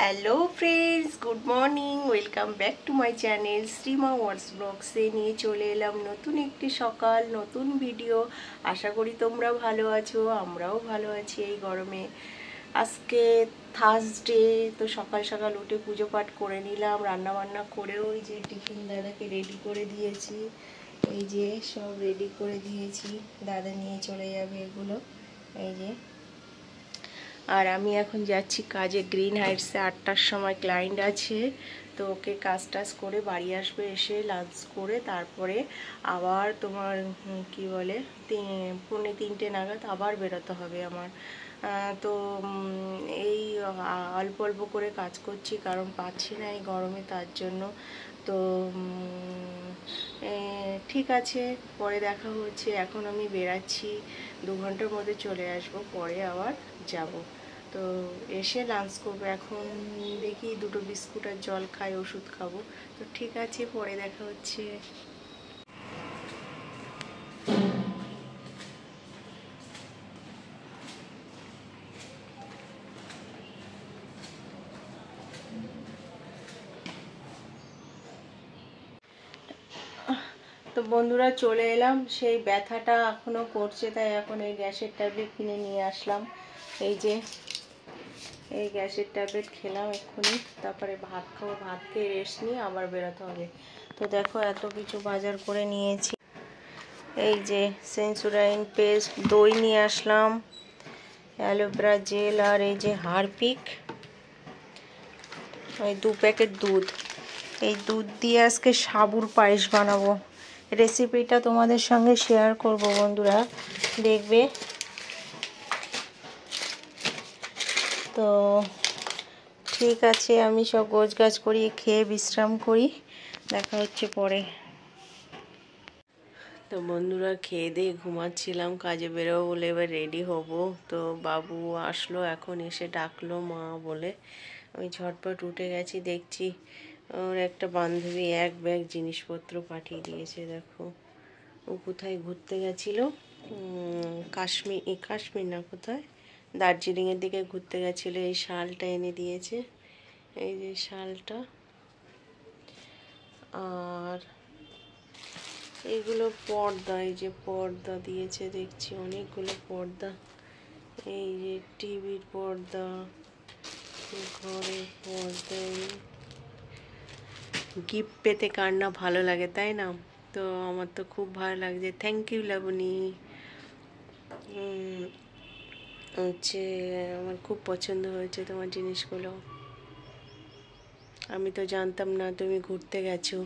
Hello friends, good morning. Welcome back to my channel Shrima words ব্লগসে নিয়ে চলে এলাম নতুন একটি সকাল, নতুন ভিডিও। আশা করি তোমরা ভালো আছো, আমরাও ভালো আছি এই গরমে। আজকে থার্সডে, তো সকাল সকাল উঠে পুজো পাঠ করে নিলাম, রান্না বান্না করেও ওই যে টিফিন দাদাকে রেডি করে দিয়েছি। এই যে সব রেডি করে দিয়েছি, দাদা নিয়ে চলে যাবে এগুলো। এই যে, আর আমি এখন যাচ্ছি কাজে গ্রিন হাইটসে। 8টার সময় ক্লায়েন্ট আছে, তো ওকে কাজ টাজ করে বাড়ি আসবে, এসে লাঞ্চ করে তারপরে আবার তোমার কি বলে 2:45 নাগাদ আবার বেরোতে হবে আমার। তো এই অল্প অল্প করে কাজ করছি, কারণ পাচ্ছি না এই গরমে, তার জন্য। তো ঠিক আছে, পরে দেখা হচ্ছে। এখন আমি বেরাচ্ছি, 2 ঘন্টার মধ্যে চলে আসব, পরে আবার যাব। তো এসে লাঞ্চ করবো। এখন দেখি 2টো বিস্কুট আর জল খাই, ওষুধ খাবো। তো ঠিক আছে, পরে দেখা হচ্ছে। তো বন্ধুরা, চলে এলাম। সেই ব্যথাটা এখনও করছে, তাই এখন এই গ্যাসের ট্যাবলেট কিনে নিয়ে আসলাম। এই যে এই গ্যাসের ট্যাবলেট খেলাম এক্ষুনি, তারপরে ভাত খাবো, ভাত খেয়ে রেস্ট নিয়ে আবার বেরোতে হবে। তো দেখো, এত কিছু বাজার করে নিয়েছি। এই যে সেন্সুরাইন পেস্ট, দই নিয়ে আসলাম, অ্যালোভেরা জেল, আর এই যে হারপিক, ওই 2 প্যাকেট দুধ। এই দুধ দিয়ে আজকে সাবুর পায়েস বানাবো। রেসিপিটা তোমাদের সঙ্গে শেয়ার করব বন্ধুরা, দেখবে। তো ঠিক আছে, আমি সব গোছগাছ করি, খেয়ে বিশ্রাম করি, দেখা হচ্ছে পরে। তো বন্ধুরা, খেয়ে দিয়ে ঘুমাচ্ছিলাম, কাজে বেরোবো বলে এবার রেডি হব। তো বাবু আসলো এখন, এসে ডাকলো মা বলে। আমি ঝটপট উঠে গেছি, দেখছি ওর একটা বান্ধবী 1 ব্যাগ জিনিসপত্র পাঠিয়ে দিয়েছে। দেখো, ও কোথায় ঘুরতে গেছিলো, কাশ্মীর না কোথায়, দার্জিলিংয়ের দিকে ঘুরতে গেছিলো। এই শালটা এনে দিয়েছে, এই যে শালটা। আর এইগুলো পর্দা, এই যে পর্দা দিয়েছে, দেখছি অনেকগুলো পর্দা। এই যে টিভির পর্দা, ঘরের পর্দা। গিফট পেতে কার না ভালো লাগে, তাই না? তো আমার তো খুব ভালো লাগছে। Thank you Labani. হচ্ছে আমার খুব পছন্দ হয়েছে তোমার জিনিসগুলো। আমি তো জানতাম না তুমি ঘুরতে গেছো,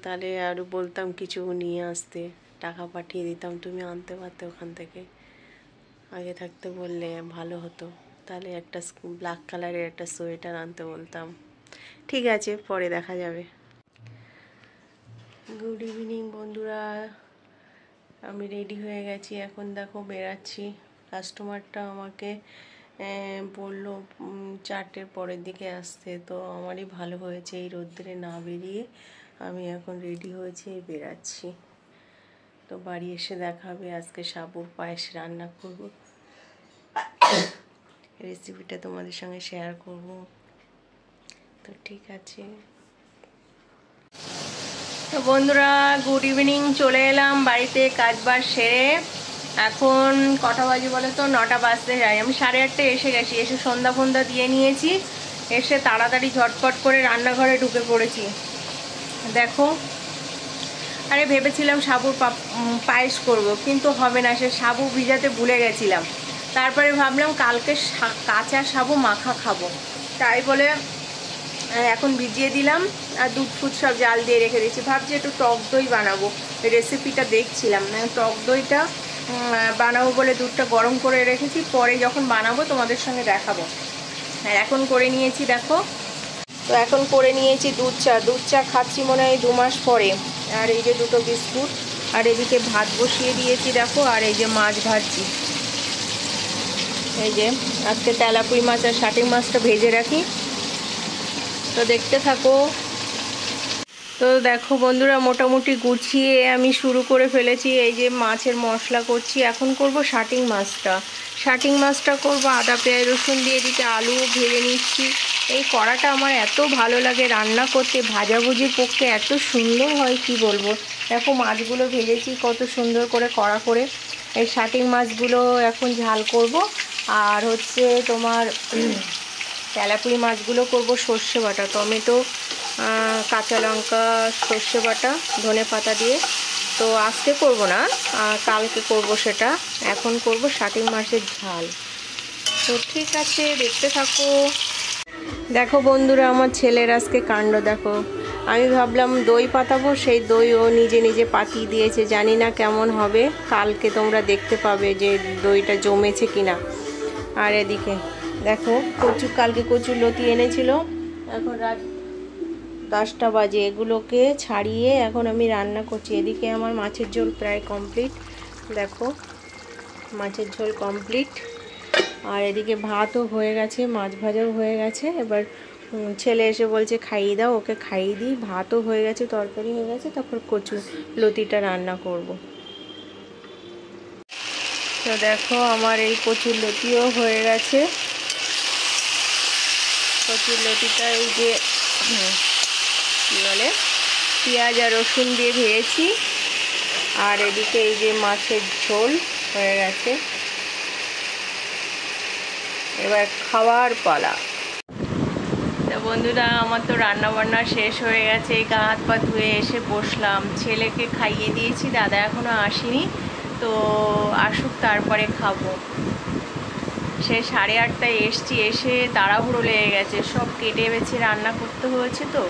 তাহলে আরও বলতাম কিছু নিয়ে আসতে, টাকা পাঠিয়ে দিতাম, তুমি আনতে পারতে ওখান থেকে। আগে থাকতে বললে ভালো হতো, তাহলে একটা ব্ল্যাক কালারের একটা সোয়েটার আনতে বলতাম। ঠিক আছে, পরে দেখা যাবে। গুড ইভিনিং বন্ধুরা, আমি রেডি হয়ে গেছি, এখন দেখো বেরাচ্ছি। কাস্টমারটা আমাকে বললো 4টের পরের দিকে আসতে, তো আমারই ভালো হয়েছে এই রোদ্রে না বেরিয়ে আমি এখন রেডি হয়েছি, বেরাচ্ছি। তো বাড়ি এসে দেখাবে, আজকে সাবুর পায়েস রান্না করব, রেসিপিটা তোমাদের সঙ্গে শেয়ার করব। তো ঠিক আছে। তো বন্ধুরা, গুড ইভিনিং। চলে এলাম বাড়িতে, কাজবাজ সেরে। এখন কটা বাজে বলে তো, 9টা বাজতে যায়। আমি 8:30 এসে গেছি, এসে সন্ধ্যা ফন্দা দিয়ে নিয়েছি, এসে তাড়াতাড়ি ঝটপট করে রান্নাঘরে ঢুকে পড়েছি। দেখো, আরে ভেবেছিলাম সাবুর পায়েস করব, কিন্তু হবে না, সে সাবু ভিজাতে ভুলে গেছিলাম। তারপরে ভাবলাম কালকে কাঁচা সাবু মাখা খাবো, তাই বলে এখন ভিজিয়ে দিলাম, আর দুধ ফুট সব জাল দিয়ে রেখে দিয়েছি। ভাবছি একটু টক দই বানাবো, রেসিপিটা দেখছিলাম। টক দইটা বানাবো বলে দুধটা গরম করে রেখেছি, পরে যখন বানাবো তোমাদের সঙ্গে দেখাবো। আর এখন করে নিয়েছি, দেখো। তো এখন করে নিয়েছি দুধ চা খাচ্ছি মনে হয় 2 মাস পরে। আর এই যে 2টো বিস্কুট, আর এদিকে ভাত বসিয়ে দিয়েছি দেখো, আর এই যে মাছ ভাজছি। এই যে আজকে তেলাপুরি মাছ আর শাটিং মাছটা ভেজে রাখি, তো দেখতে থাকো। তো দেখো বন্ধুরা, মোটামুটি গুছিয়ে আমি শুরু করে ফেলেছি। এই যে মাছের মশলা করছি, এখন করব শাটিং মাছটা। শাটিং মাছটা করবো আদা পেঁয়াজ রসুন দিয়ে, এদিকে আলু ভেজে নিচ্ছি। এই কড়াটা আমার এত ভালো লাগে রান্না করতে, ভাজাভুজির পক্ষে এত সুন্দর হয় কি বলবো। দেখো মাছগুলো ভেজেছি কত সুন্দর করে কড়া করে। এই শাটিং মাছগুলো এখন ঝাল করব। আর হচ্ছে তোমার তেলাপুরি মাছগুলো করব সর্ষে বাটা, টমেটো, কাঁচা লঙ্কা, সর্ষে বাটা, ধনে পাতা দিয়ে। তো আজকে করব না, কালকে করব সেটা। এখন করব শাটিং মাছের ঝাল। তো ঠিক আছে, দেখতে থাকো। দেখো বন্ধুরা, আমার ছেলের আজকে কাণ্ড দেখো। আমি ভাবলাম দই পাতাবো, সেই দই ও নিজে নিজে পাতিয়ে দিয়েছে। জানি না কেমন হবে, কালকে তোমরা দেখতে পাবে যে দইটা জমেছে কিনা। আর এদিকে দেখো কালকে কচুর লতি এনেছিল, এখন রাত 10টা বাজে। এগুলোকে ছাড়িয়ে এখন আমি রান্না করছি। এদিকে আমার মাছের ঝোল প্রায় কমপ্লিট, দেখো মাছের ঝোল কমপ্লিট। আর এদিকে ভাতও হয়ে গেছে, মাছ ভাজাও হয়ে গেছে। এবার ছেলে এসে বলছে খাইয়ে দাও, ওকে খাইয়ে দিই। ভাতও হয়ে গেছে, তরকারি হয়ে গেছে, তারপর কচু লতিটা রান্না করব। তো দেখো আমার এই কচুর লতিও হয়ে গেছে। কচুর লতিটা এই যে কী বলে পেঁয়াজ আর রসুন দিয়ে ভেজেছি। আর এদিকে এই যে মাছের ঝোল হয়ে গেছে। এবার খাওয়ার পালা। তো বন্ধুরা, আমার তো রান্না বান্না শেষ হয়ে গেছে। গা হাত পা ধুয়ে এসে বসলাম, ছেলেকে খাইয়ে দিয়েছি, দাদা এখনও আসেনি। তো আসুক তারপরে খাবো। সে 8:30টায় এসছি, এসে তাড়াহুড়ো লেগে গেছে, সব কেটে বেছে রান্না করতে হয়েছে। তো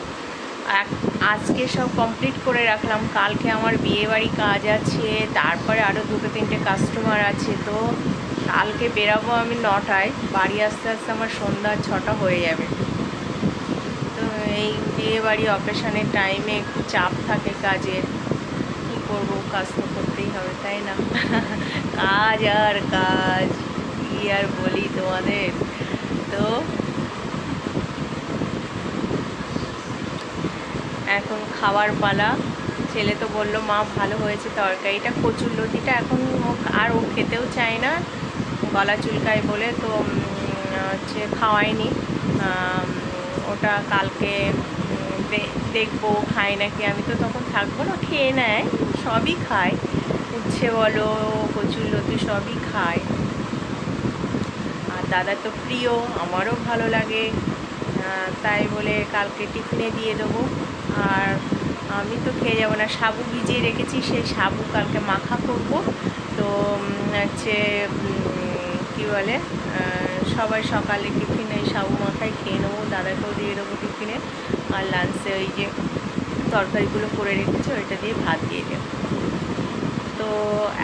আজকে সব কমপ্লিট করে রাখলাম, কালকে আমার বিয়েবাড়ি কাজ আছে, তারপরে আরও 2-3টে কাস্টমার আছে। তো কালকে বেরাবো আমি 9টায়, বাড়ি আসতে আসতে আমার সন্ধ্যা 6টা হয়ে যাবে। তো এই বিয়েবাড়ি অকেশনের টাইমে একটু চাপ থাকে কাজের, কী করবো, কাজ তো করতেই হবে, তাই না? কাজ আর কাজ, কি আর বলি তোমাদের। তো এখন খাওয়ার পালা। ছেলে তো বললো মা ভালো হয়েছে তরকারিটা, কচুর লতিটা এখন আর ও খেতেও চায় না, গলা চুলকায় বলে। তো হচ্ছে খাওয়াইনি ওটা। কালকে দেখবো খায় নাকি। আমি তো তখন থাকবো না, খেয়ে নেয়, সবই খায়, উচ্ছে বলো কচুর লতি সবই খায়। আর দাদা তো প্রিয়, আমারও ভালো লাগে, তাই বলে কালকে টিফিনে দিয়ে দেবো। আর আমি তো খেয়ে যাবো না, সাবু ভিজিয়ে রেখেছি, সেই সাবু কালকে মাখা করব। তো হচ্ছে কী বলে, সবাই সকালে টিফিনে সাবু মাখাই খেয়ে নেবো, দাদাকেও দিয়ে দেবো টিফিনে। আর লাঞ্চে ওই যে তরকারিগুলো করে রেখেছি ওইটা দিয়ে ভাত দিয়ে দেবো। তো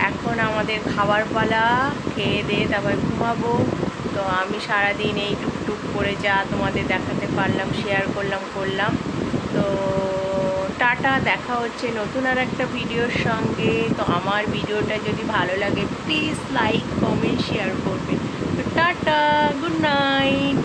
এখন আমাদের খাবার পালা, খেয়ে দিয়ে তারপর ঘুমাবো। তো আমি সারাদিন এই টুকটুক করে যা তোমাদের দেখাতে পারলাম শেয়ার করলাম। তো টাটা, দেখা হচ্ছে নতুন আর একটা ভিডিওর সঙ্গে। তো আমার ভিডিওটা যদি ভালো লাগে প্লিজ লাইক কমেন্ট শেয়ার করবেন। তো টাটা, গুড নাইট।